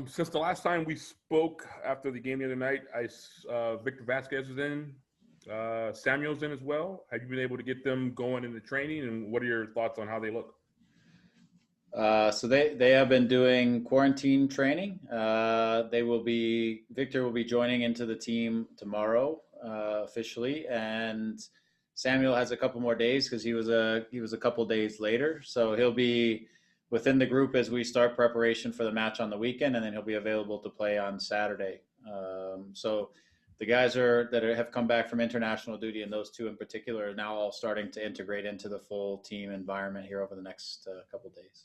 Since the last time we spoke after the game the other night, Victor Vazquez is in, Samuel's in as well. Have you been able to get them going in the training, and what are your thoughts on how they look? So they have been doing quarantine training. Victor will be joining into the team tomorrow officially, and Samuel has a couple more days because he was a couple days later. So he'll be within the group as we start preparation for the match on the weekend, and then he'll be available to play on Saturday. So the guys that have come back from international duty, and those two in particular, are now all starting to integrate into the full team environment here over the next couple days.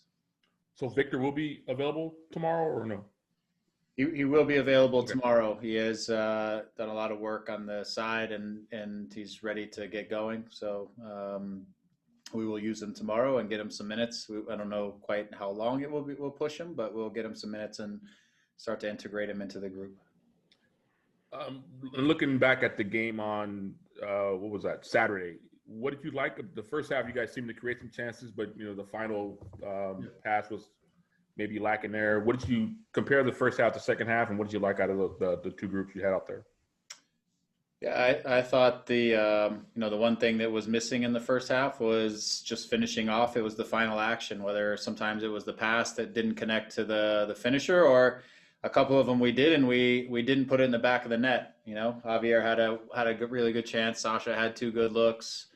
So Victor will be available tomorrow, or no? He will be available tomorrow. He has done a lot of work on the side, and he's ready to get going. So we will use him tomorrow and get him some minutes. I don't know quite how long we'll push him, but we'll get him some minutes and start to integrate him into the group. Looking back at the game on what was that, Saturday? What did you like? The first half, you guys seemed to create some chances, but the final pass was maybe lacking there. What did you compare the first half to second half, and what did you like out of the two groups you had out there? Yeah, I thought the one thing that was missing in the first half was just finishing off. It was the final action, whether sometimes it was the pass that didn't connect to the finisher, or a couple of them we did, and we didn't put it in the back of the net. Javier had a really good chance. Sasha had two good looks.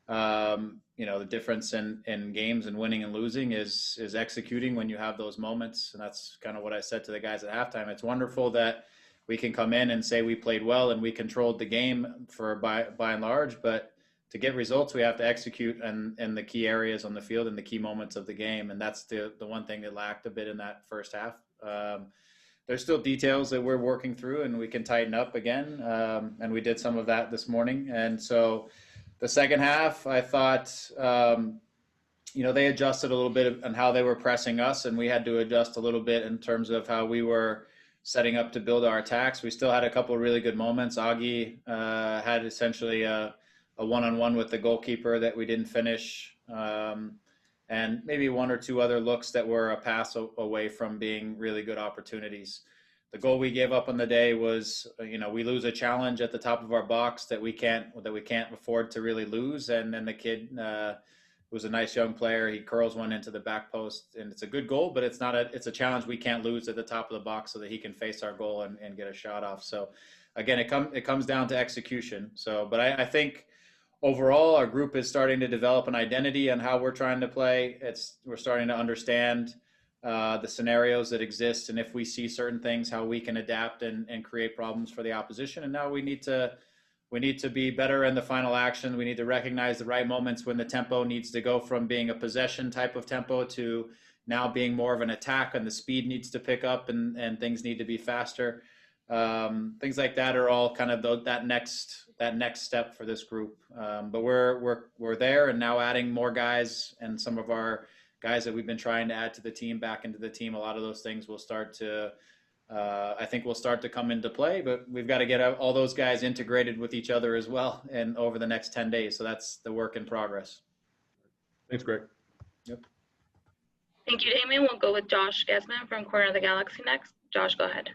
The difference in games and winning and losing is executing when you have those moments. And that's kind of what I said to the guys at halftime. It's wonderful that we can come in and say we played well and we controlled the game by and large, but to get results, we have to execute in the key areas on the field and the key moments of the game. And that's the one thing that lacked a bit in that first half. There's still details that we're working through and we can tighten up again. And we did some of that this morning. And so the second half, I thought, they adjusted a little bit on how they were pressing us, and we had to adjust a little bit in terms of how we were setting up to build our attacks. We still had a couple of really good moments. Augie had essentially a one-on-one with the goalkeeper that we didn't finish, and maybe one or two other looks that were a pass away from being really good opportunities. The goal we gave up on the day was, we lose a challenge at the top of our box that we can't afford to really lose. And then the kid was a nice young player. He curls one into the back post, and it's a good goal, but it's a challenge we can't lose at the top of the box so that he can face our goal and get a shot off. So again, it comes down to execution. So, but I think overall our group is starting to develop an identity on how we're trying to play. We're starting to understand the scenarios that exist, and if we see certain things, how we can adapt and create problems for the opposition. And now we need to be better in the final action. We need to recognize the right moments when the tempo needs to go from being a possession type of tempo to now being more of an attack, and the speed needs to pick up and things need to be faster. Things like that are all kind of that next step for this group. But we're there, and now adding more guys and some of our guys that we've been trying to add to the team back into the team. A lot of those things will start to come into play, but we've got to get all those guys integrated with each other as well and over the next 10 days. So that's the work in progress. Thanks, Greg. Yep. Thank you, Damien. We'll go with Josh Gesman from Corner of the Galaxy next. Josh, go ahead.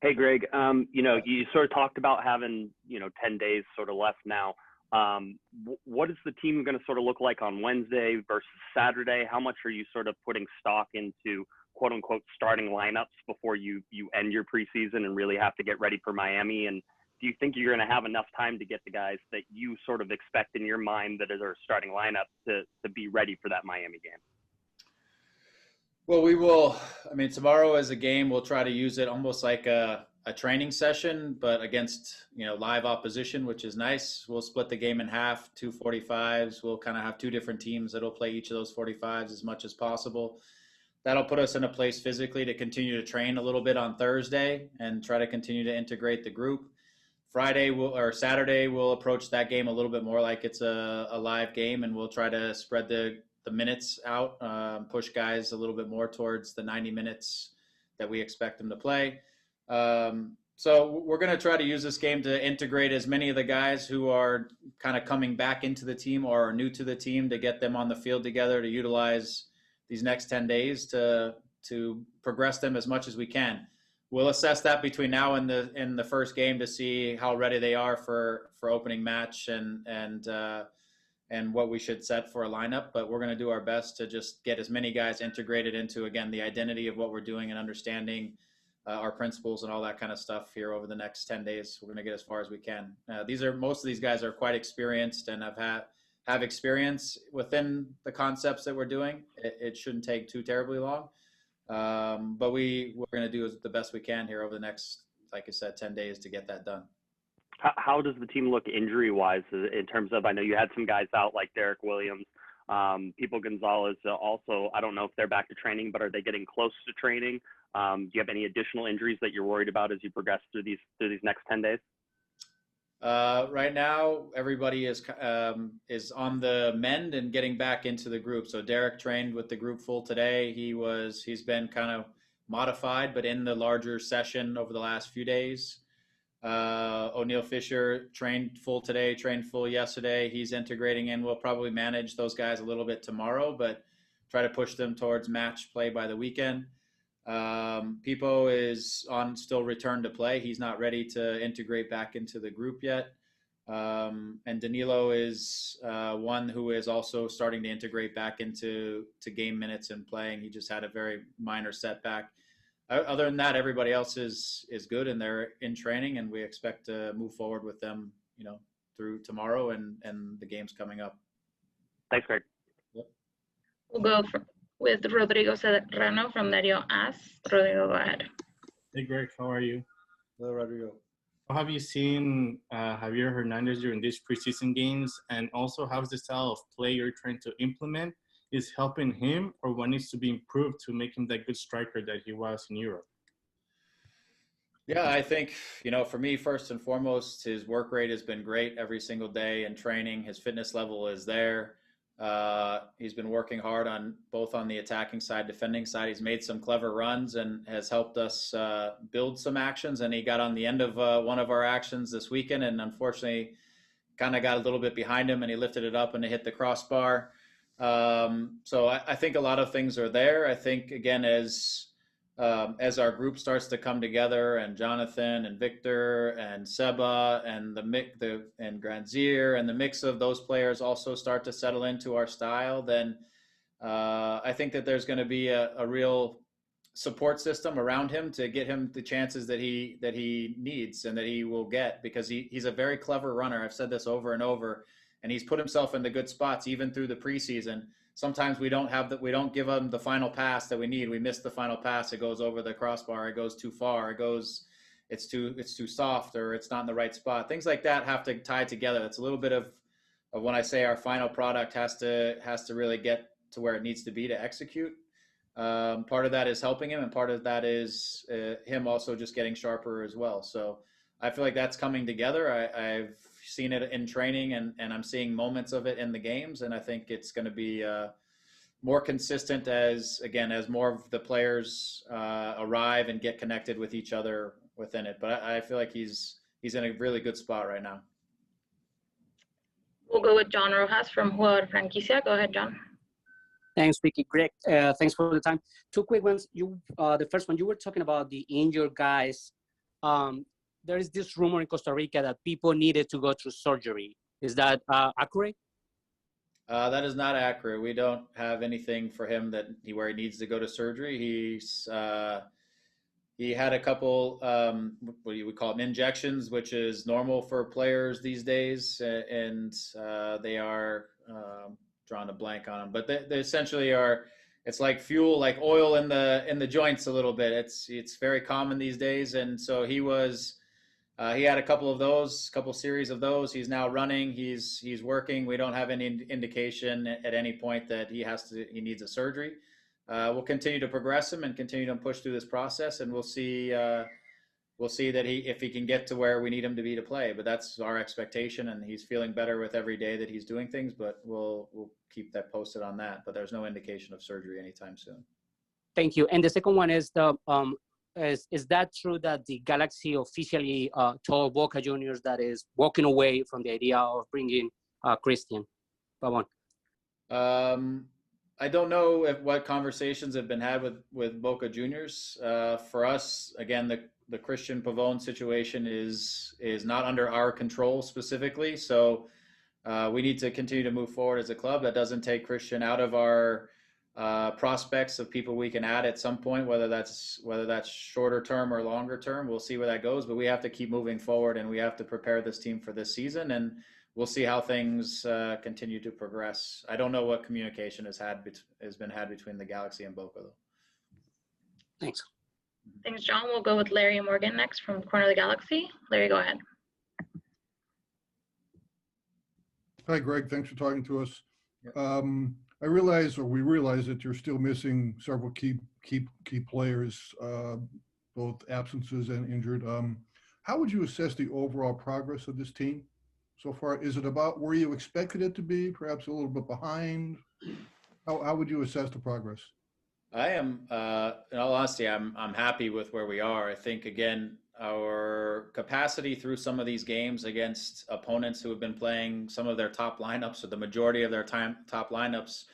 Hey, Greg. You sort of talked about having, 10 days sort of left now. What is the team going to sort of look like on Wednesday versus Saturday? How much are you sort of putting stock into quote unquote starting lineups before you end your preseason and really have to get ready for Miami? And do you think you're going to have enough time to get the guys that you sort of expect in your mind that are starting lineup to be ready for that Miami game? Well, we will. Tomorrow is a game. We'll try to use it almost like a training session, but against live opposition, which is nice. We'll split the game in half, 2 45s. We'll kind of have two different teams that'll play each of those 45s as much as possible. That'll put us in a place physically to continue to train a little bit on Thursday and try to continue to integrate the group. Saturday, we'll approach that game a little bit more like it's a live game, and we'll try to spread the minutes out, push guys a little bit more towards the 90 minutes that we expect them to play. So we're going to try to use this game to integrate as many of the guys who are kind of coming back into the team or are new to the team, to get them on the field together, to utilize these next 10 days to to progress them as much as we can. We'll assess that between now and the first game to see how ready they are for opening match and what we should set for a lineup. But we're going to do our best to just get as many guys integrated into, again, the identity of what we're doing and understanding our principles and all that kind of stuff here over the next 10 days. We're going to get as far as we can. Most of these guys are quite experienced and have experience within the concepts that we're doing. It shouldn't take too terribly long. But we're going to do the best we can here over the next, like I said, 10 days to get that done. How does the team look injury-wise in terms of, I know you had some guys out like Derek Williams, People Gonzalez also, I don't know if they're back to training, but are they getting close to training? Do you have any additional injuries that you're worried about as you progress through these next 10 days? Right now, everybody is on the mend and getting back into the group. So Derek trained with the group full today. He's been kind of modified, but in the larger session over the last few days. O'Neal Fisher trained full today, trained full yesterday. He's integrating in. We'll probably manage those guys a little bit tomorrow, but try to push them towards match play by the weekend. Pipo is on still return to play. He's not ready to integrate back into the group yet. And Danilo is one who is also starting to integrate back into game minutes and playing. He just had a very minor setback. Other than that, everybody else is good and they're in training, and we expect to move forward with them, through tomorrow and the games coming up. Thanks, Greg. Yep. We'll go with Rodrigo Serrano from Dario As. Rodrigo, go ahead. Hey, Greg, how are you? Hello, Rodrigo. How have you seen Javier Hernandez during these preseason games? And also, how's the style of play you're trying to implement is helping him, or what needs to be improved to make him that good striker that he was in Europe? Yeah, I think, for me, first and foremost, his work rate has been great every single day in training. His fitness level is there. He's been working hard both on the attacking side, defending side. He's made some clever runs and has helped us build some actions. And he got on the end of one of our actions this weekend, and unfortunately kind of got a little bit behind him, and he lifted it up and it hit the crossbar. So I think a lot of things are there. I think, again, as our group starts to come together, and Jonathan and Victor and Seba and and Granzier and the mix of those players also start to settle into our style, then I think that there's going to be a real support system around him to get him the chances that he needs and that he will get, because he's a very clever runner. I've said this over and over. And he's put himself in the good spots, even through the preseason. Sometimes we don't give him the final pass that we need. We miss the final pass. It goes over the crossbar. It goes too far. It's too soft, or it's not in the right spot. Things like that have to tie together. It's a little bit of when I say our final product has to really get to where it needs to be to execute. Part of that is helping him, and part of that is him also just getting sharper as well. So I feel like that's coming together. I've seen it in training, and I'm seeing moments of it in the games, and I think it's going to be more consistent as more of the players arrive and get connected with each other within it. But I feel like he's in a really good spot right now. We'll go with John Rojas from Jugador Franquicia. Go ahead, John. Thanks, Vicky. Greg, thanks for the time. Two quick ones. The first one, you were talking about the injured guys. There is this rumor in Costa Rica that people needed to go through surgery. Is that accurate? That is not accurate. We don't have anything for him where he needs to go to surgery. He had a couple, what you would call them, injections, which is normal for players these days, and they are drawing a blank on them. But they essentially are. It's like fuel, like oil in the joints a little bit. It's very common these days, and so he had a couple series of those. He's now running. He's working. We don't have any indication at any point that he needs a surgery. We'll continue to progress him and continue to push through this process, and we'll see that if he can get to where we need him to be to play. But that's our expectation, and he's feeling better with every day that he's doing things. But we'll keep that posted on that. But there's no indication of surgery anytime soon. Thank you. And the second one is is that true that the Galaxy officially told Boca Juniors that is walking away from the idea of bringing Christian? Come on. I don't know what conversations have been had with Boca Juniors. For us, again, the Christian Pavone situation is not under our control specifically. So we need to continue to move forward as a club. That doesn't take Christian out of our prospects of people we can add at some point, whether that's shorter term or longer term. We'll see where that goes, but we have to keep moving forward, and we have to prepare this team for this season, and we'll see how things continue to progress. I don't know what communication has been had between the Galaxy and Boca, though. Thanks. Thanks, John. We'll go with Larry Morgan next from Corner of the Galaxy. Larry, go ahead. Hi, Greg. Thanks for talking to us. Yep. We realize that you're still missing several key players, both absences and injured. How would you assess the overall progress of this team so far? Is it about where you expected it to be, perhaps a little bit behind? How would you assess the progress? I am, in all honesty, I'm happy with where we are. I think, again, our capacity through some of these games against opponents who have been playing some of their top lineups, or the majority of their top lineups,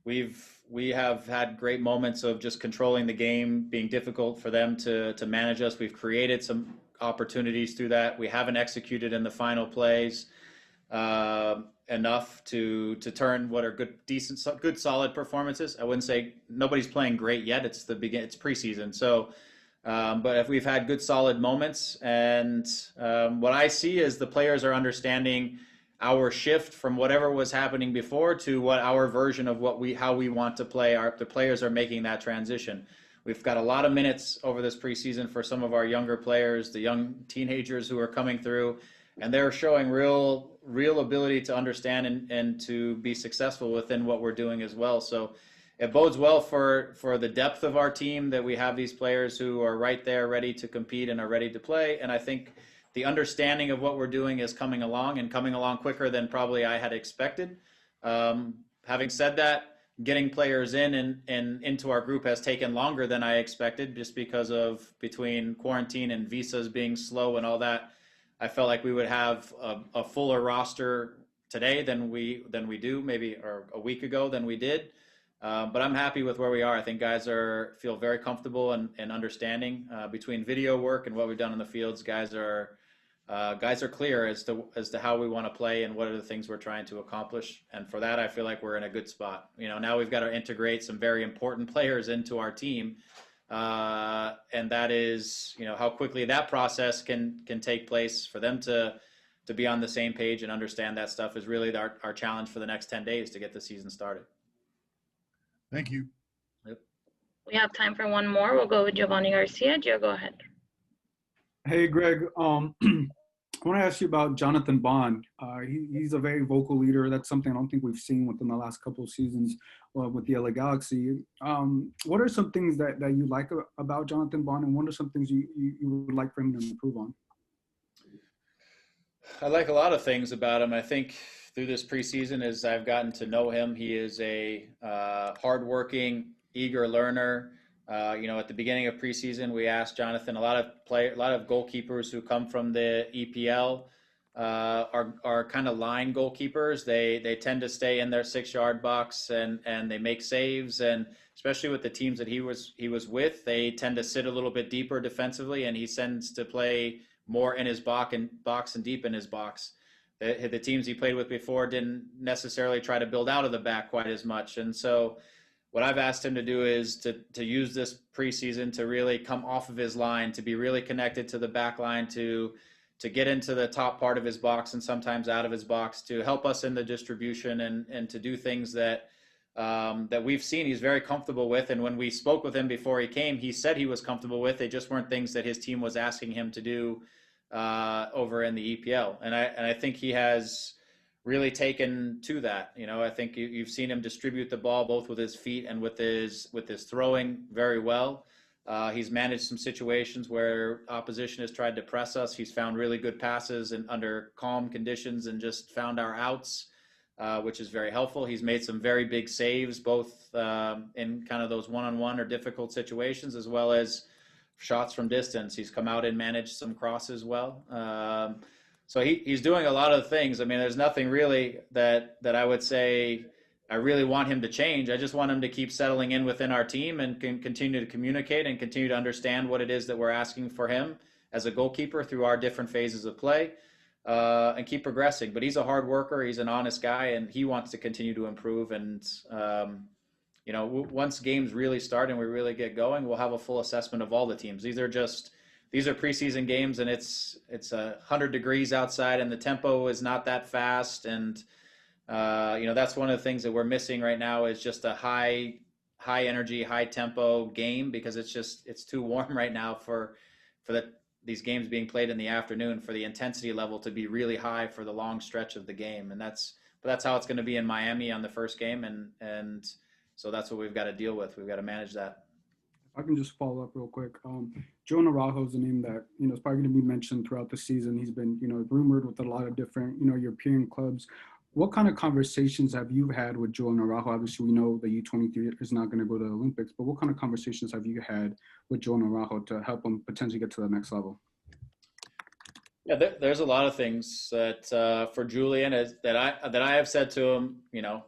we have had great moments of just controlling the game, being difficult for them to manage us. We've created some opportunities through that. We haven't executed in the final plays enough to turn what are good solid performances. I wouldn't say nobody's playing great yet. It's preseason, so. But if we've had good solid moments, and what I see is the players are understanding our shift from whatever was happening before to what our version of how we want to play. The players are making that transition. We've got a lot of minutes over this preseason for some of our younger players, the young teenagers who are coming through, and they're showing real ability to understand and to be successful within what we're doing as well. So it bodes well for the depth of our team that we have these players who are right there ready to compete and are ready to play. And I think the understanding of what we're doing is coming along quicker than probably I had expected. Having said that, getting players in and into our group has taken longer than I expected, just because of between quarantine and visas being slow and all that. I felt like we would have a fuller roster today than we do, maybe, or a week ago than we did. But I'm happy with where we are. I think guys feel very comfortable and understanding between video work and what we've done in the fields. Guys are clear as to how we want to play and what are the things we're trying to accomplish. And for that, I feel like we're in a good spot. Now we've got to integrate some very important players into our team, and that is how quickly that process can take place for them to be on the same page and understand that stuff is really our challenge for the next 10 days to get the season started. Thank you. Yep. We have time for one more. We'll go with Giovanni Garcia. Gio, go ahead. Hey, Greg. I want to ask you about Jonathan Bond. He's a very vocal leader. That's something I don't think we've seen within the last couple of seasons with the LA Galaxy. What are some things that you like about Jonathan Bond, and what are some things you would like for him to improve on? I like a lot of things about him. I think through this preseason, as I've gotten to know him, he is a hardworking, eager learner. At the beginning of preseason, we asked Jonathan, a lot of goalkeepers who come from the EPL are kind of line goalkeepers. They tend to stay in their 6-yard box and they make saves, and especially with the teams that he was with, they tend to sit a little bit deeper defensively, and he tends to play more in his box and deep in his box. The teams he played with before didn't necessarily try to build out of the back quite as much. And so what I've asked him to do is to use this preseason to really come off of his line, to be really connected to the back line, to get into the top part of his box and sometimes out of his box, to help us in the distribution and to do things that we've seen he's very comfortable with. And when we spoke with him before he came, he said he was comfortable with. They just weren't things that his team was asking him to do over in the EPL. And I think he has really taken to that. I think you've seen him distribute the ball both with his feet and with his throwing very well. He's managed some situations where opposition has tried to press us. He's found really good passes and under calm conditions and just found our outs, which is very helpful. He's made some very big saves, both in kind of those one-on-one or difficult situations, as well as shots from distance. He's come out and managed some crosses well. So he's doing a lot of things. I mean, there's nothing really that I would say I really want him to change. I just want him to keep settling in within our team and can continue to communicate and continue to understand what it is that we're asking for him as a goalkeeper through our different phases of play, and keep progressing. But he's a hard worker. He's an honest guy, and he wants to continue to improve. And, you know, once games really start and we really get going, we'll have a full assessment of all the teams. These are preseason games, and it's 100 degrees outside, and the tempo is not that fast. And, you know, that's one of the things that we're missing right now is just a high energy, high tempo game, because it's too warm right now for these games being played in the afternoon, for the intensity level to be really high for the long stretch of the game. And that's how it's going to be in Miami on the first game. And so that's what we've got to deal with. We've got to manage that. If I can just follow up real quick. Joe Naranjo is a name that, you know, is probably going to be mentioned throughout the season. He's been, you know, rumored with a lot of different, you know, European clubs. What kind of conversations have you had with Joe Naranjo? Obviously, we know the U23 is not going to go to the Olympics, but what kind of conversations have you had with Joe Naranjo to help him potentially get to the next level? Yeah, there's a lot of things that for Julian that I have said to him, you know,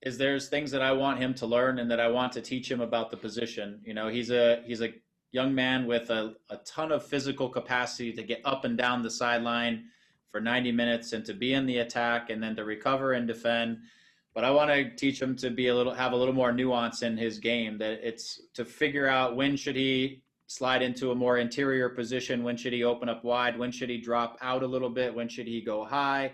is there's things that I want him to learn and that I want to teach him about the position. You know, he's a young man with a ton of physical capacity to get up and down the sideline for 90 minutes and to be in the attack and then to recover and defend. But I want to teach him to have a little more nuance in his game, that it's to figure out when should he slide into a more interior position, when should he open up wide, when should he drop out a little bit, when should he go high,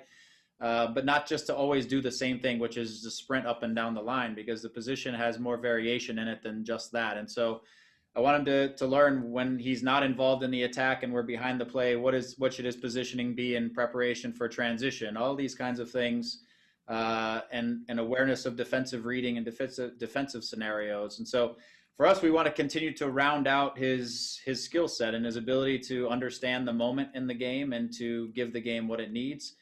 but not just to always do the same thing, which is to sprint up and down the line, because the position has more variation in it than just that. And so I want him to learn when he's not involved in the attack and we're behind the play, what should his positioning be in preparation for transition, all these kinds of things, and awareness of defensive reading and defensive scenarios. And so for us, we want to continue to round out his skill set and his ability to understand the moment in the game and to give the game what it needs,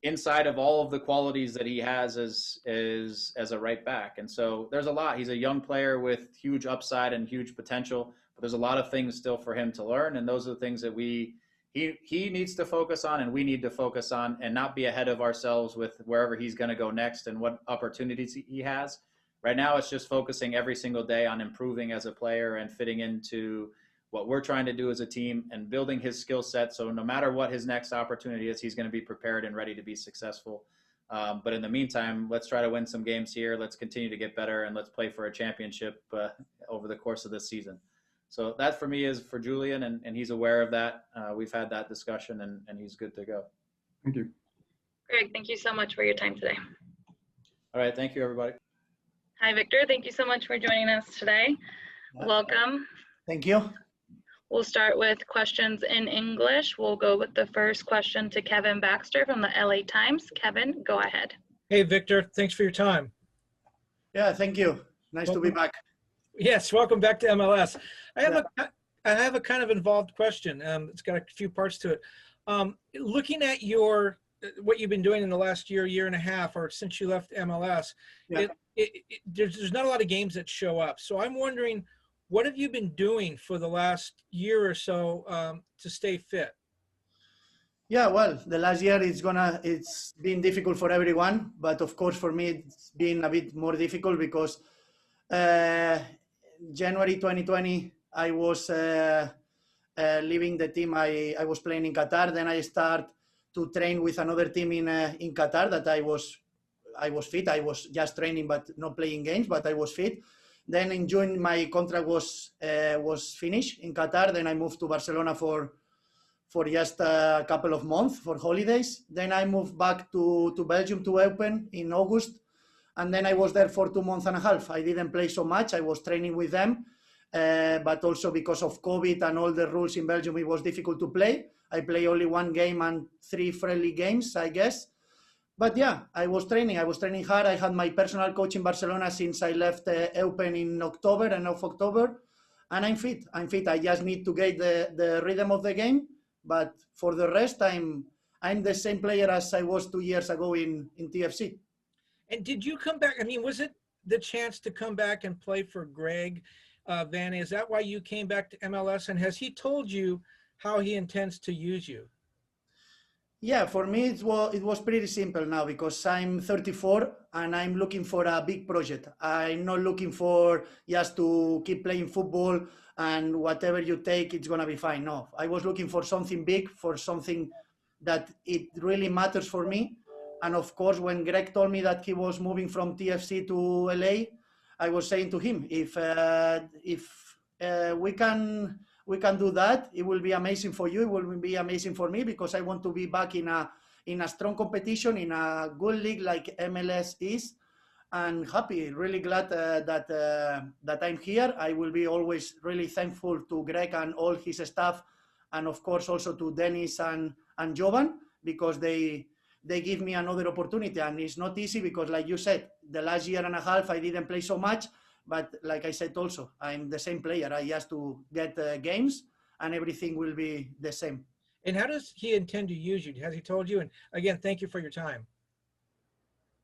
inside of all of the qualities that he has as a right back. And so there's a lot. He's a young player with huge upside and huge potential, but there's a lot of things still for him to learn. And those are the things that he needs to focus on and we need to focus on, and not be ahead of ourselves with wherever he's going to go next and what opportunities he has. Right now, it's just focusing every single day on improving as a player and fitting into what we're trying to do as a team and building his skill set. So no matter what his next opportunity is, he's going to be prepared and ready to be successful. But in the meantime, let's try to win some games here. Let's continue to get better, and let's play for a championship over the course of this season. So that for me is for Julian, and he's aware of that. We've had that discussion, and he's good to go. Thank you. Greg, thank you so much for your time today. All right. Thank you, everybody. Hi, Victor. Thank you so much for joining us today. Welcome. Thank you. We'll start with questions in English. We'll go with the first question to Kevin Baxter from the LA Times. Kevin, go ahead. Hey, Victor. Thanks for your time. Yeah, thank you. Nice to be back. Yes, welcome back to MLS. I have a kind of involved question. It's got a few parts to it. Looking at what you've been doing in the last year and a half, or since you left MLS, yeah. There's not a lot of games that show up. So I'm wondering, what have you been doing for the last year or so to stay fit? Yeah, well, the last year it's been difficult for everyone, but of course for me it's been a bit more difficult because January 2020 I was leaving the team. I was playing in Qatar. Then I started to train with another team in Qatar that I was fit. I was just training but not playing games, but I was fit. Then in June, my contract was finished in Qatar. Then I moved to Barcelona for just a couple of months for holidays. Then I moved back to Belgium to Eupen in August. And then I was there for 2 months and a half. I didn't play so much. I was training with them. But also because of COVID and all the rules in Belgium, it was difficult to play. I played only 1 game and 3 friendly games, I guess. But yeah, I was training hard. I had my personal coach in Barcelona since I left Eupen in October, end of October. And I'm fit. I just need to get the rhythm of the game. But for the rest, I'm the same player as I was 2 years ago in TFC. And did you come back? I mean, was it the chance to come back and play for Greg Vanney? Is that why you came back to MLS? And has he told you how he intends to use you? Yeah, for me it was pretty simple now because I'm 34 and I'm looking for a big project. I'm not looking for just to keep playing football and whatever you take, it's gonna be fine. No, I was looking for something big, for something that it really matters for me. And of course, when Greg told me that he was moving from TFC to LA, I was saying to him, if we can do that, it will be amazing for you. It will be amazing for me because I want to be back in a strong competition, in a good league like MLS is, and happy, really glad that I'm here. I will be always really thankful to Greg and all his staff, and of course also to Dennis and Jovan, because they give me another opportunity. And it's not easy because, like you said, the last year and a half I didn't play so much. But like I said also, I'm the same player. I just to get games and everything will be the same. And how does he intend to use you? Has he told you? And again, thank you for your time.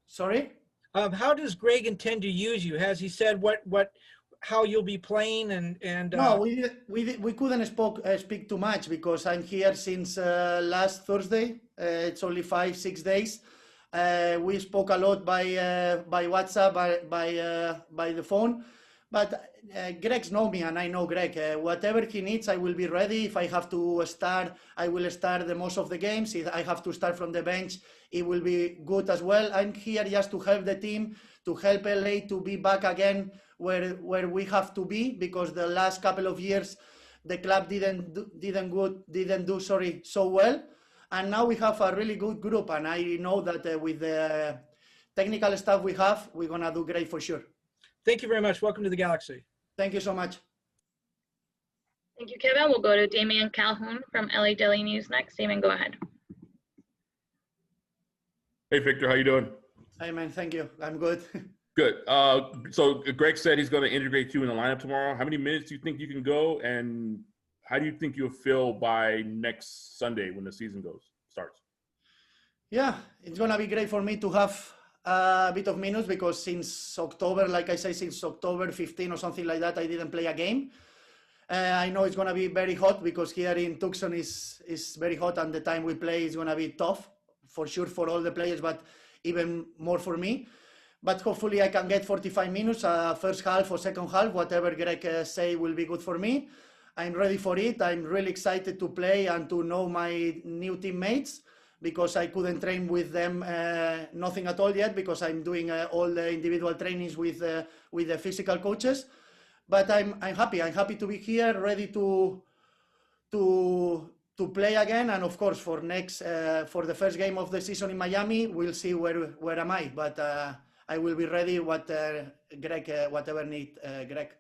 Sorry? How does Greg intend to use you? Has he said how you'll be playing and No, we couldn't speak too much because I'm here since last Thursday. It's only 5-6 days. We spoke a lot by WhatsApp, by the phone, but Greg's know me and I know Greg. Whatever he needs, I will be ready. If I have to start, I will start the most of the games. If I have to start from the bench, it will be good as well. I'm here just to help the team, to help LA to be back again where we have to be, because the last couple of years the club didn't do so well. And now we have a really good group, and I know that with the technical staff we have, we're going to do great for sure. Thank you very much. Welcome to the Galaxy. Thank you so much. Thank you, Kevin. We'll go to Damian Calhoun from LA Daily News next. Damian, go ahead. Hey, Victor, how you doing? Hey, man. Thank you. I'm good. Good. So Greg said he's going to integrate you in the lineup tomorrow. How many minutes do you think you can go, and how do you think you'll feel by next Sunday when the season starts? Yeah, it's going to be great for me to have a bit of minutes because since October, like I say, since October 15 or something like that, I didn't play a game. I know it's going to be very hot because here in Tucson is very hot, and the time we play is going to be tough for sure for all the players, but even more for me. But hopefully I can get 45 minutes, first half or second half, whatever Greg say will be good for me. I'm ready for it. I'm really excited to play and to know my new teammates because I couldn't train with them nothing at all yet because I'm doing all the individual trainings with the physical coaches. But I'm happy. I'm happy to be here, ready to play again. And of course, for the first game of the season in Miami, we'll see where am I. But I will be ready. Whatever need Greg.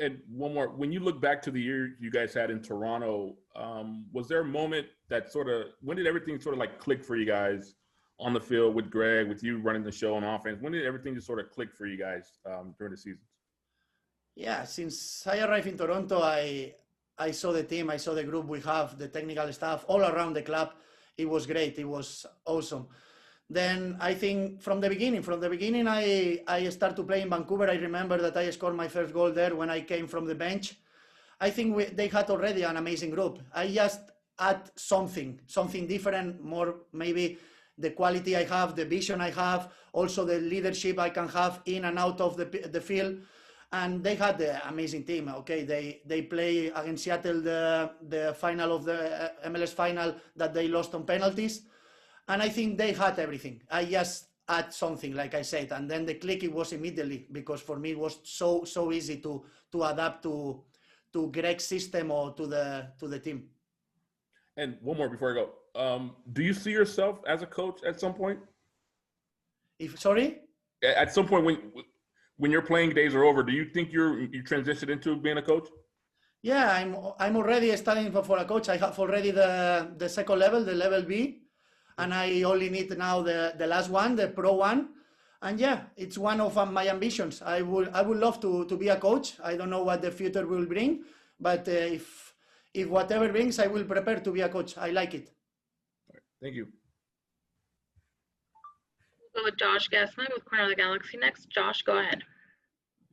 And one more, when you look back to the year you guys had in Toronto, was there a moment that when did everything sort of like click for you guys on the field with Greg, with you running the show on offense? When did everything just sort of click for you guys during the season? Yeah, since I arrived in Toronto, I saw the team, I saw the group we have, the technical staff all around the club. It was great. It was awesome. Then I think from the beginning, I started to play in Vancouver. I remember that I scored my first goal there when I came from the bench. I think they had already an amazing group. I just add something different, more maybe the quality I have, the vision I have, also the leadership I can have in and out of the field. And they had the amazing team. Okay, they play against Seattle the final of the MLS final that they lost on penalties. And I think they had everything. I just add something, like I said, and then the click, it was immediately, because for me it was so easy to adapt to Greg's system or to the team. And one more before I go. Do you see yourself as a coach at some point? Sorry? At some point when your playing days are over, do you think you transition into being a coach? Yeah, I'm already studying for a coach. I have already the second level, the level B. And I only need now the last one, the pro one. And yeah, it's one of my ambitions. I would love to be a coach. I don't know what the future will bring, but if whatever brings, I will prepare to be a coach. I like it. All right. Thank you. We'll go with Josh Gassman with Corner of the Galaxy next. Josh, go ahead.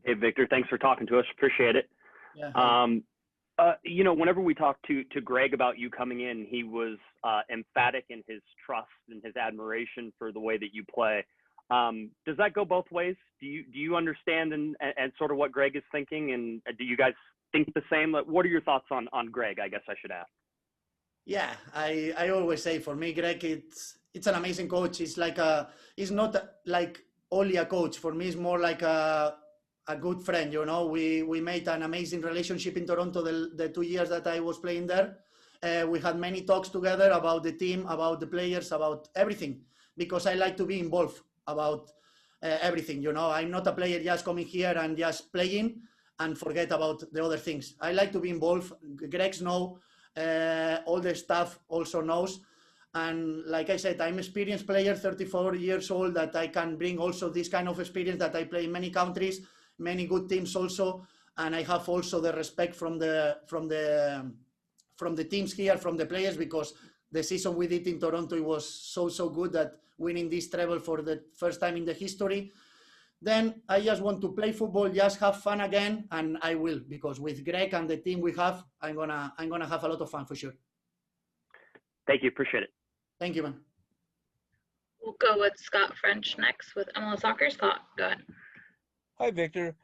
Hey, Victor, thanks for talking to us. Appreciate it. Yeah. whenever we talked to Greg about you coming in, he was emphatic in his trust and his admiration for the way that you play. Does that go both ways? Do you understand and sort of what Greg is thinking, and do you guys think the same? What are your thoughts on Greg, I guess I should ask? Yeah, I always say for me, Greg, it's an amazing coach. It's not like only a coach. For me, it's more like a good friend. We made an amazing relationship in Toronto the 2 years that I was playing there. We had many talks together about the team, about the players, about everything, because I like to be involved about everything. I'm not a player just coming here and just playing and forget about the other things. I like to be involved. Greg's know, all the staff also knows. And like I said, I'm an experienced player, 34 years old, that I can bring also this kind of experience that I play in many countries, many good teams also. And I have also the respect from the teams here, from the players, because the season we did in Toronto, it was so good that winning this treble for the first time in the history. Then I just want to play football, just have fun again, and I will, because with Greg and the team we have, I'm gonna have a lot of fun for sure. Thank you, appreciate it. Thank you, man. We'll go with Scott French next with MLS Soccer. Scott, go ahead. Hi, Victor.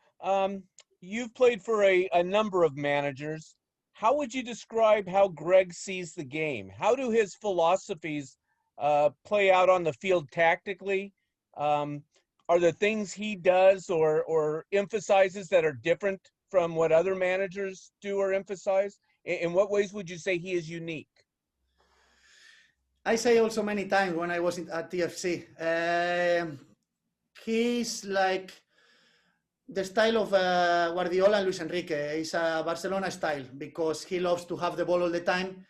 You've played for a number of managers. How would you describe how Greg sees the game? How do his philosophies play out on the field tactically? Are there things he does or emphasizes that are different from what other managers do or emphasize? In what ways would you say he is unique? I say also many times when I was at TFC, he's like the style of Guardiola and Luis Enrique. It's a Barcelona style, because he loves to have the ball all the time.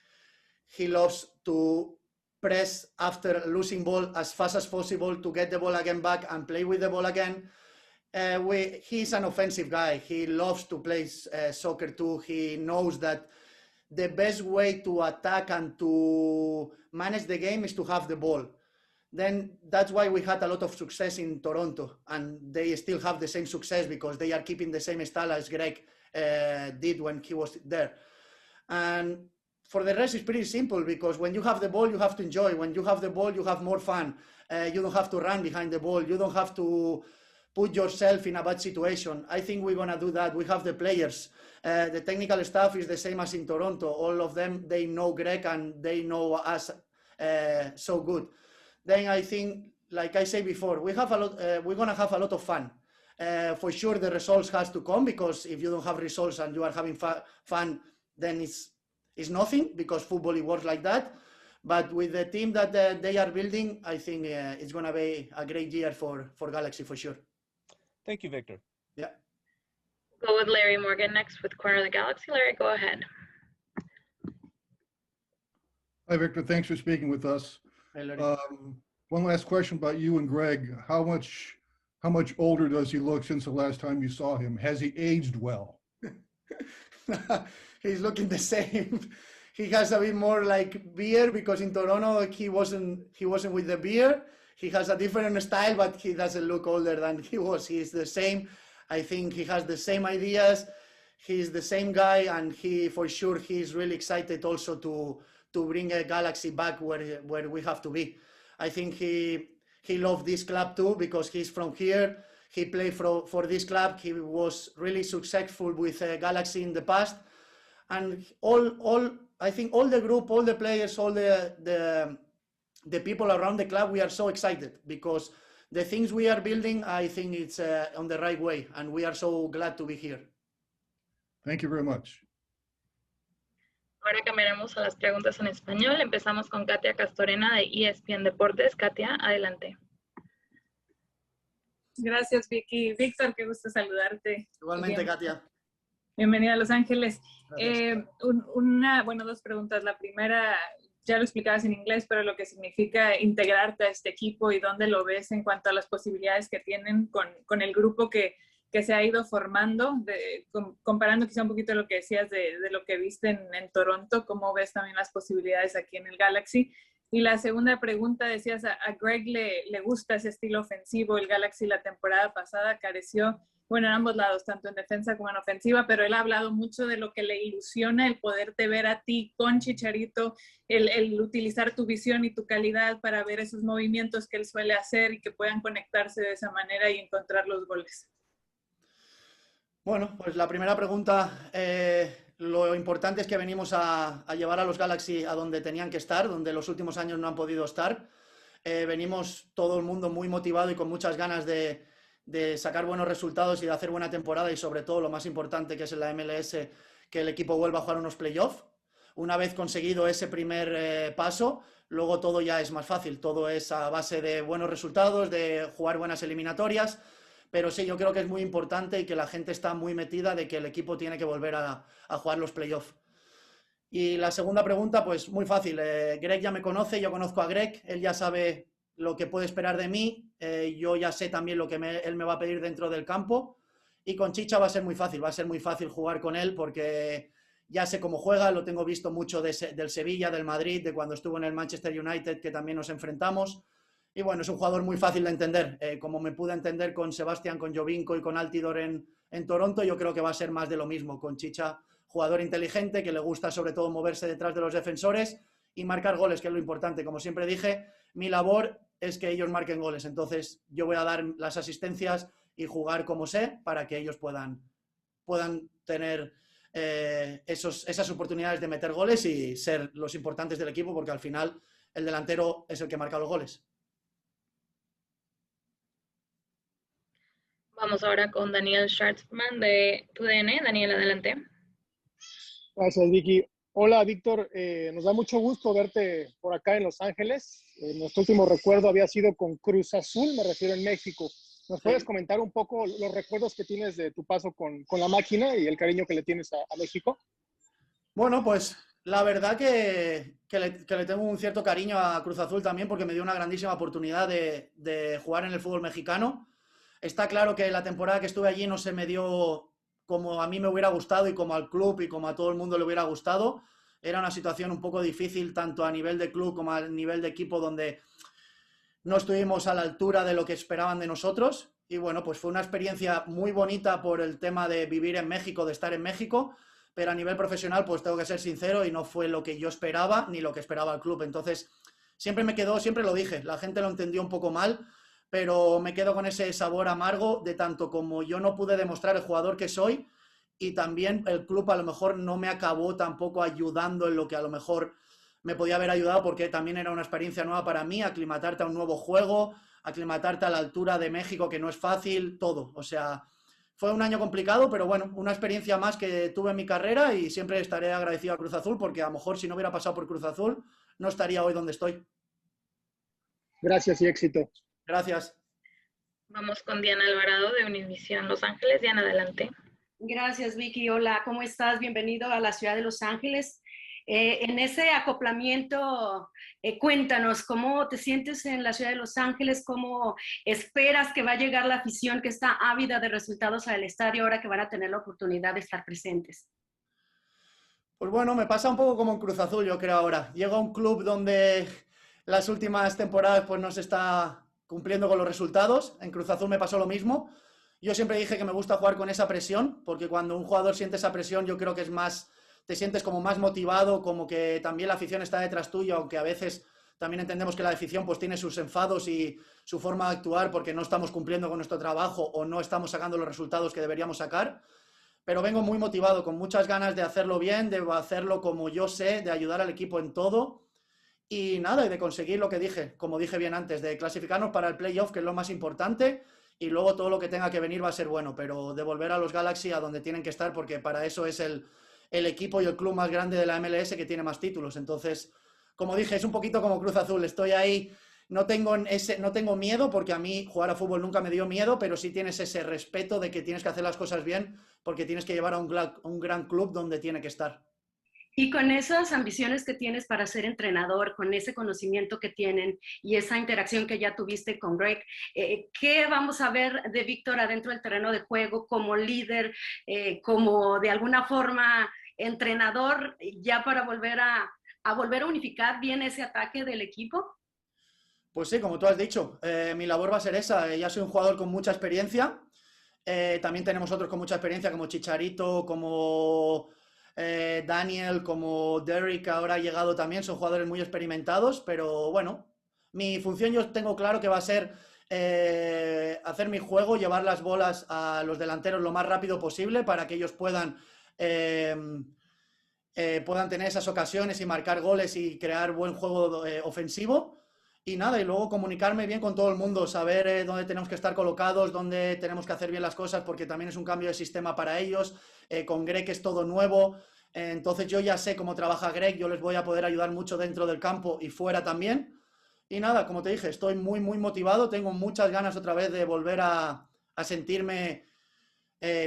He loves to press after losing ball as fast as possible to get the ball again back and play with the ball again. He's an offensive guy. He loves to play soccer too. He knows that the best way to attack and to manage the game is to have the ball. Then that's why we had a lot of success in Toronto, and they still have the same success because they are keeping the same style as Greg did when he was there. And for the rest, it's pretty simple, because when you have the ball, you have to enjoy. When you have the ball, you have more fun. You don't have to run behind the ball. You don't have to put yourself in a bad situation. I think we're going to do that. We have the players. The technical staff is the same as in Toronto. All of them, they know Greg and they know us so good. Then I think, like I said before, we're going to have a lot of fun. For sure, the results has to come, because if you don't have results and you are having fun, then it's nothing, because football, it works like that. But with the team that they are building, I think it's going to be a great year for Galaxy for sure. Thank you, Victor. Yeah. Go with Larry Morgan next with Corner of the Galaxy. Larry, go ahead. Hi, Victor. Thanks for speaking with us. Hey, Larry. One last question about you and Greg. How much older does he look since the last time you saw him? Has he aged well? He's looking the same. He has a bit more like beard, because in Toronto he wasn't with the beard. He has a different style, but he doesn't look older than he was. He's the same. I think he has the same ideas. He's the same guy, and for sure he's really excited also to bring a Galaxy back where we have to be. I think he loved this club too, because he's from here. He played for this club. He was really successful with Galaxy in the past, and I think all the group, all the players, all the people around the club, we are so excited, because the things we are building, I think it's on the right way, and we are so glad to be here. Thank you very much. Ahora cambiaremos a las preguntas en español. Empezamos con Katia Castorena de ESPN Deportes. Katia, adelante. Gracias, Vicky. Víctor, qué gusto saludarte. Igualmente, Katia. Bienvenida a Los Ángeles. Gracias. Dos preguntas. La primera, ya lo explicabas en inglés, pero lo que significa integrarte a este equipo y dónde lo ves en cuanto a las posibilidades que tienen con el grupo que se ha ido formando, comparando quizá un poquito lo que decías de lo que viste en Toronto, cómo ves también las posibilidades aquí en el Galaxy. Y la segunda pregunta, decías, a Greg le gusta ese estilo ofensivo. El Galaxy la temporada pasada careció bueno, en ambos lados, tanto en defensa como en ofensiva, pero él ha hablado mucho de lo que le ilusiona el poderte ver a ti con Chicharito, el utilizar tu visión y tu calidad para ver esos movimientos que él suele hacer y que puedan conectarse de esa manera y encontrar los goles. Bueno, pues la primera pregunta, lo importante es que venimos a llevar a los Galaxy a donde tenían que estar, donde los últimos años no han podido estar. Venimos todo el mundo muy motivado y con muchas ganas de sacar buenos resultados y de hacer buena temporada y sobre todo lo más importante que es en la MLS, que el equipo vuelva a jugar unos playoffs. Una vez conseguido ese primer paso, luego todo ya es más fácil, todo es a base de buenos resultados, de jugar buenas eliminatorias, pero sí, yo creo que es muy importante y que la gente está muy metida de que el equipo tiene que volver a jugar los playoffs. Y la segunda pregunta, pues muy fácil, Greg ya me conoce, yo conozco a Greg, él ya sabe lo que puede esperar de mí, yo ya sé también lo que él me va a pedir dentro del campo, y con Chicha va a ser muy fácil jugar con él porque ya sé cómo juega, lo tengo visto mucho del Sevilla, del Madrid, de cuando estuvo en el Manchester United, que también nos enfrentamos, y bueno, es un jugador muy fácil de entender, como me pude entender con Sebastián, con Jovinko y con Altidor en Toronto, yo creo que va a ser más de lo mismo, con Chicha, jugador inteligente, que le gusta sobre todo moverse detrás de los defensores y marcar goles, que es lo importante, como siempre dije, mi labor es que ellos marquen goles. Entonces yo voy a dar las asistencias y jugar como sé para que ellos puedan tener esas oportunidades de meter goles y ser los importantes del equipo, porque al final el delantero es el que marca los goles. Vamos ahora con Daniel Schwartzman de TUDN. Daniel, adelante. Gracias, Vicky. Hola, Víctor. Nos da mucho gusto verte por acá en Los Ángeles. Nuestro último recuerdo había sido con Cruz Azul, me refiero en México. ¿Nos puedes comentar un poco los recuerdos que tienes de tu paso con la máquina y el cariño que le tienes a México? Bueno, pues la verdad que le tengo un cierto cariño a Cruz Azul también porque me dio una grandísima oportunidad de jugar en el fútbol mexicano. Está claro que la temporada que estuve allí no se me dio como a mí me hubiera gustado y como al club y como a todo el mundo le hubiera gustado. Era una situación un poco difícil tanto a nivel de club como a nivel de equipo donde no estuvimos a la altura de lo que esperaban de nosotros. Y bueno, pues fue una experiencia muy bonita por el tema de vivir en México, de estar en México, pero a nivel profesional pues tengo que ser sincero y no fue lo que yo esperaba ni lo que esperaba el club. Entonces siempre lo dije, la gente lo entendió un poco mal, pero me quedo con ese sabor amargo de tanto como yo no pude demostrar el jugador que soy y también el club a lo mejor no me acabó tampoco ayudando en lo que a lo mejor me podía haber ayudado porque también era una experiencia nueva para mí, aclimatarte a un nuevo juego, aclimatarte a la altura de México que no es fácil, todo. O sea, fue un año complicado, pero bueno, una experiencia más que tuve en mi carrera y siempre estaré agradecido a Cruz Azul porque a lo mejor si no hubiera pasado por Cruz Azul no estaría hoy donde estoy. Gracias y éxito. Gracias. Vamos con Diana Alvarado de Univisión Los Ángeles. Diana, adelante. Gracias, Vicky. Hola, ¿cómo estás? Bienvenido a la ciudad de Los Ángeles. En ese acoplamiento, cuéntanos, ¿cómo te sientes en la ciudad de Los Ángeles? ¿Cómo esperas que va a llegar la afición que está ávida de resultados al estadio ahora que van a tener la oportunidad de estar presentes? Pues bueno, me pasa un poco como en Cruz Azul, yo creo ahora. Llego a un club donde las últimas temporadas pues no se está cumpliendo con los resultados. En Cruz Azul me pasó lo mismo. Yo siempre dije que me gusta jugar con esa presión, porque cuando un jugador siente esa presión yo creo que es más, te sientes como más motivado, como que también la afición está detrás tuyo, aunque a veces también entendemos que la afición pues tiene sus enfados y su forma de actuar porque no estamos cumpliendo con nuestro trabajo o no estamos sacando los resultados que deberíamos sacar. Pero vengo muy motivado, con muchas ganas de hacerlo bien, de hacerlo como yo sé, de ayudar al equipo en todo. Y nada, y de conseguir lo que dije, como dije bien antes, de clasificarnos para el playoff, que es lo más importante, y luego todo lo que tenga que venir va a ser bueno, pero de volver a los Galaxy a donde tienen que estar, porque para eso es el equipo y el club más grande de la MLS que tiene más títulos. Entonces, como dije, es un poquito como Cruz Azul, estoy ahí, no tengo miedo, porque a mí jugar a fútbol nunca me dio miedo, pero sí tienes ese respeto de que tienes que hacer las cosas bien, porque tienes que llevar a un gran club donde tiene que estar. Y con esas ambiciones que tienes para ser entrenador, con ese conocimiento que tienen y esa interacción que ya tuviste con Greg, ¿qué vamos a ver de Víctor adentro del terreno de juego como líder, como de alguna forma entrenador, ya para volver a unificar bien ese ataque del equipo? Pues sí, como tú has dicho, mi labor va a ser esa. Ya soy un jugador con mucha experiencia. También tenemos otros con mucha experiencia como Chicharito, como Daniel, como Derrick, ahora ha llegado también, son jugadores muy experimentados, pero bueno, mi función yo tengo claro que va a ser hacer mi juego, llevar las bolas a los delanteros lo más rápido posible para que ellos puedan tener esas ocasiones y marcar goles y crear buen juego ofensivo. Y nada, y luego comunicarme bien con todo el mundo, saber dónde tenemos que estar colocados, dónde tenemos que hacer bien las cosas, porque también es un cambio de sistema para ellos. Con Greg es todo nuevo, entonces yo ya sé cómo trabaja Greg, yo les voy a poder ayudar mucho dentro del campo y fuera también. Y nada, como te dije, estoy muy, muy motivado, tengo muchas ganas otra vez de volver a sentirme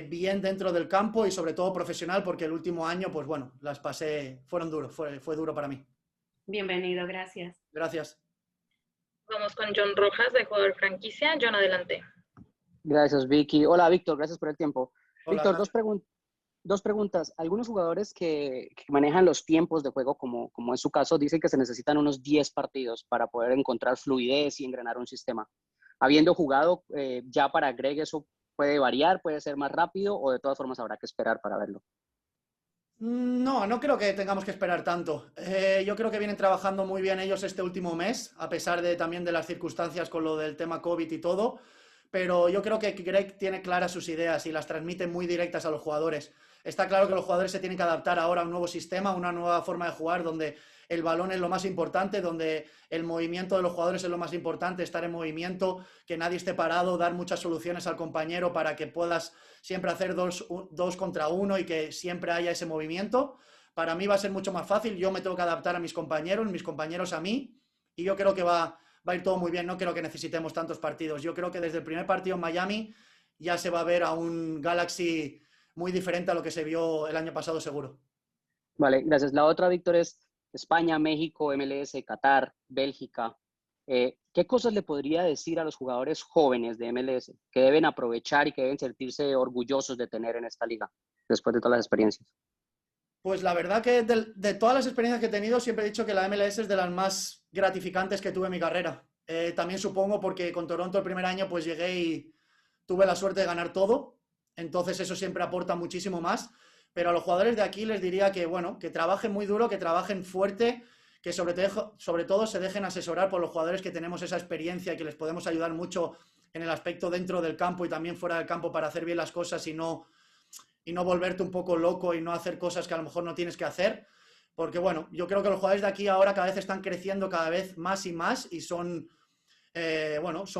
bien dentro del campo y sobre todo profesional, porque el último año, pues bueno, las pasé, fueron duros, fue duro para mí. Bienvenido, gracias. Gracias. Vamos con John Rojas, de jugador franquicia. John, adelante. Gracias, Vicky. Hola, Víctor, gracias por el tiempo. Hola, Víctor, dos preguntas. Algunos jugadores que manejan los tiempos de juego, como es su caso, dicen que se necesitan unos 10 partidos para poder encontrar fluidez y engrenar un sistema. Habiendo jugado ya para Greg, ¿eso puede variar, puede ser más rápido o de todas formas habrá que esperar para verlo? No creo que tengamos que esperar tanto. Yo creo que vienen trabajando muy bien ellos este último mes, a pesar también de las circunstancias con lo del tema COVID y todo. Pero yo creo que Greg tiene claras sus ideas y las transmite muy directas a los jugadores. Está claro que los jugadores se tienen que adaptar ahora a un nuevo sistema, a una nueva forma de jugar, donde el balón es lo más importante, donde el movimiento de los jugadores es lo más importante, estar en movimiento, que nadie esté parado, dar muchas soluciones al compañero para que puedas siempre hacer dos contra uno y que siempre haya ese movimiento. Para mí va a ser mucho más fácil, yo me tengo que adaptar a mis compañeros a mí, y yo creo que va a ir todo muy bien, no creo que necesitemos tantos partidos. Yo creo que desde el primer partido en Miami ya se va a ver a un Galaxy muy diferente a lo que se vio el año pasado, seguro. Vale, gracias. La otra, Víctor, es España, México, MLS, Qatar, Bélgica. ¿Qué cosas le podría decir a los jugadores jóvenes de MLS que deben aprovechar y que deben sentirse orgullosos de tener en esta liga después de todas las experiencias? Pues la verdad que de todas las experiencias que he tenido, siempre he dicho que la MLS es de las más gratificantes que tuve en mi carrera. También supongo porque con Toronto el primer año pues llegué y tuve la suerte de ganar todo. Entonces eso siempre aporta muchísimo más. Pero a los jugadores de aquí les diría que, bueno, que trabajen muy duro, que trabajen fuerte, que sobre todo se dejen asesorar por los jugadores que tenemos esa experiencia y que les podemos ayudar mucho en el aspecto dentro del campo y también fuera del campo para hacer bien las cosas y no volverte un poco loco y no hacer cosas que a lo mejor no tienes que hacer. Porque, bueno, yo creo que los jugadores de aquí ahora cada vez están creciendo cada vez más y más y son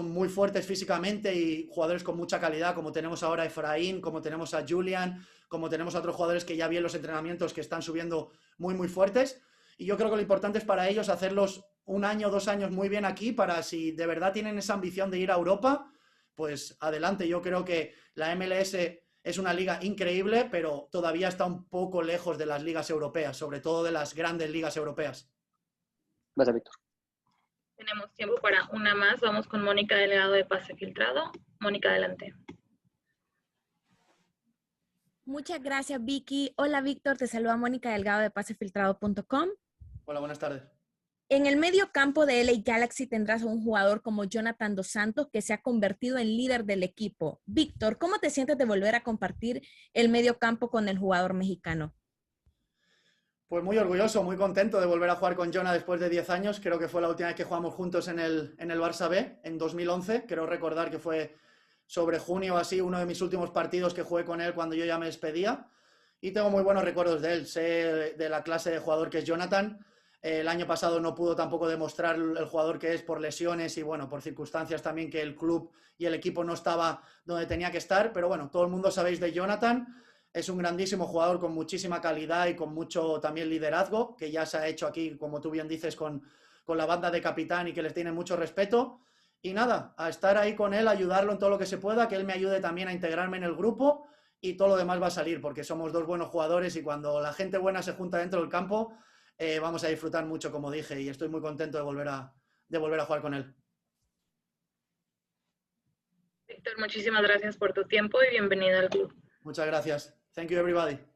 muy fuertes físicamente y jugadores con mucha calidad, como tenemos ahora a Efraín, como tenemos a Julian, como tenemos a otros jugadores que ya vi en los entrenamientos que están subiendo muy, muy fuertes. Y yo creo que lo importante es para ellos hacerlos 1 año, 2 años muy bien aquí, para si de verdad tienen esa ambición de ir a Europa, pues adelante. Yo creo que la MLS es una liga increíble, pero todavía está un poco lejos de las ligas europeas, sobre todo de las grandes ligas europeas. Gracias, Víctor. Tenemos tiempo para una más. Vamos con Mónica Delgado, de Pase Filtrado. Mónica, adelante. Muchas gracias, Vicky. Hola, Víctor. Te saluda Mónica Delgado de pasefiltrado.com. Hola, buenas tardes. En el medio campo de LA Galaxy tendrás a un jugador como Jonathan Dos Santos, que se ha convertido en líder del equipo. Víctor, ¿cómo te sientes de volver a compartir el medio campo con el jugador mexicano? Pues muy orgulloso, muy contento de volver a jugar con Jonah después de 10 años. Creo que fue la última vez que jugamos juntos en el Barça B, en 2011. Creo recordar que fue sobre junio o así, uno de mis últimos partidos que jugué con él cuando yo ya me despedía. Y tengo muy buenos recuerdos de él. Sé de la clase de jugador que es Jonathan. El año pasado no pudo tampoco demostrar el jugador que es por lesiones y bueno, por circunstancias también que el club y el equipo no estaba donde tenía que estar. Pero bueno, todo el mundo sabéis de Jonathan. Es un grandísimo jugador con muchísima calidad y con mucho también liderazgo, que ya se ha hecho aquí, como tú bien dices, con la banda de capitán y que les tiene mucho respeto. Y nada, a estar ahí con él, ayudarlo en todo lo que se pueda, que él me ayude también a integrarme en el grupo y todo lo demás va a salir, porque somos 2 buenos jugadores y cuando la gente buena se junta dentro del campo, vamos a disfrutar mucho, como dije, y estoy muy contento de volver a jugar con él. Víctor, muchísimas gracias por tu tiempo y bienvenido al club. Muchas gracias. Thank you, everybody.